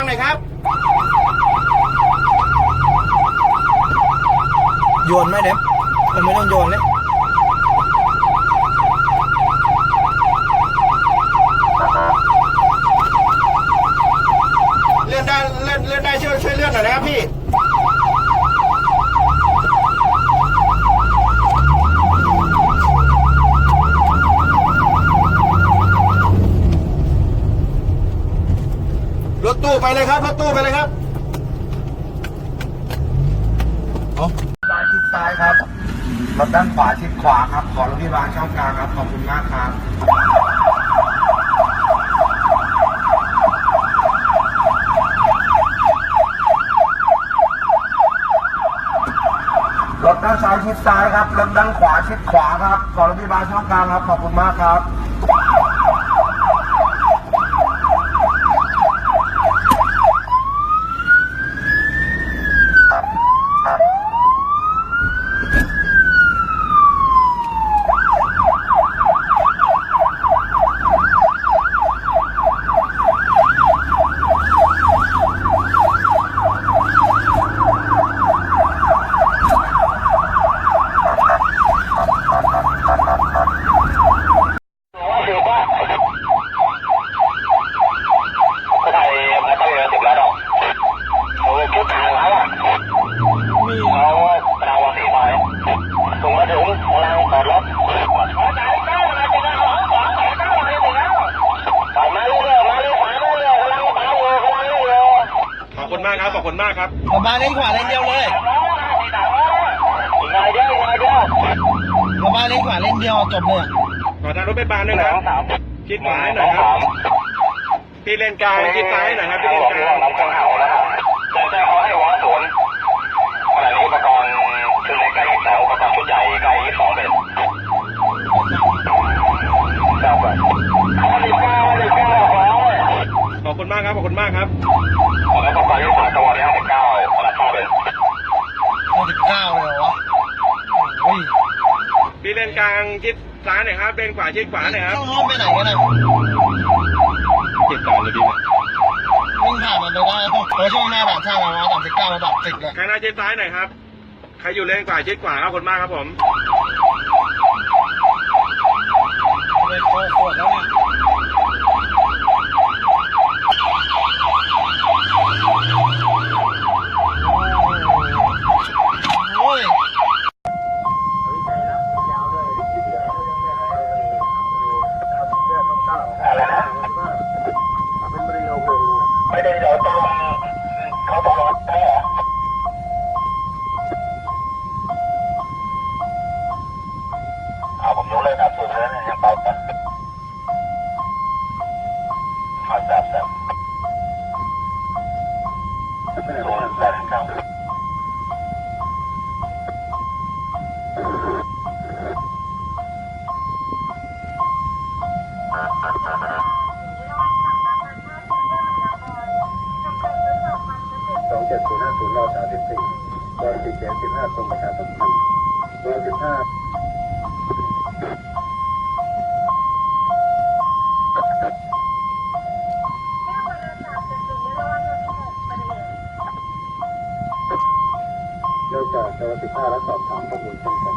หน่อยครับโยนไหมเด็บมันไม่ต้องโยนเลยเลื่อนได้เลื่อนได้ช่วยเลื่อนหน่อยนะครับพี่รถตู้ไปเลยครับรถตู้ไปเลยครับซ้ายชิดซ้ายครับรถด้านขวาชิดขวาครับขอรถพยาบาลช่องกลางครับขอบคุณมากครับรถด้านซ้ายชิดซ้ายครับรถด้านขวาชิดขวาครับขอรถพยาบาลช่องกลางครับขอบคุณมากครับขอบคุณมากครับขอบคุณมากครับกระบะเลนขวาเลนเดียวเลยกระบะเลนขวาเลนเดียวจบเลยขอทางรถไปบานด้วยนะชิดขวาให้หน่อยครับพี่เลนกลางชิดซ้ายหน่อยครับพี่เลนกลางแต่เขาให้หัวสวนขณะนี้อุปกรณ์ชุดเล็กใกล้แถวอุปกรณ์ชุดใหญ่ใกล้2เป็นขอบคุณมากครับขอบคุณมากครับแล้วก็ไปที่สายตัวที่59ขนาด2เป็น59เลยเหรอวะโอ้ยพี่เลนกลางชิดซ้ายหน่อยครับเลนขวาชิดขวาหน่อยครับต้องล้อมไปไหนกันนะเก็บต่อเลยดีไหมวิ่งผ่านมันไปได้เพราะช่วงหน้าด่านช่างมา39ระดับ10เลยข้างหน้าชิดซ้ายหน่อยครับใครอยู่เลนขวาชิดขวาครับขอบคุณมากครับผมเลยโคตรแล้วเนี่ยโอ้ยไม่ได้เดี๋ยวต้องเขาต้องรอแค่เอาผมรู้เลยครับสุดแล้วยังเบากันมาแซ่บไม่ได้รู้แซ่บครับ2750รอ341415ตรงประชาสัมพันธ์15เนื่องจาก15และสอบถามข้อมูลเช่นกัน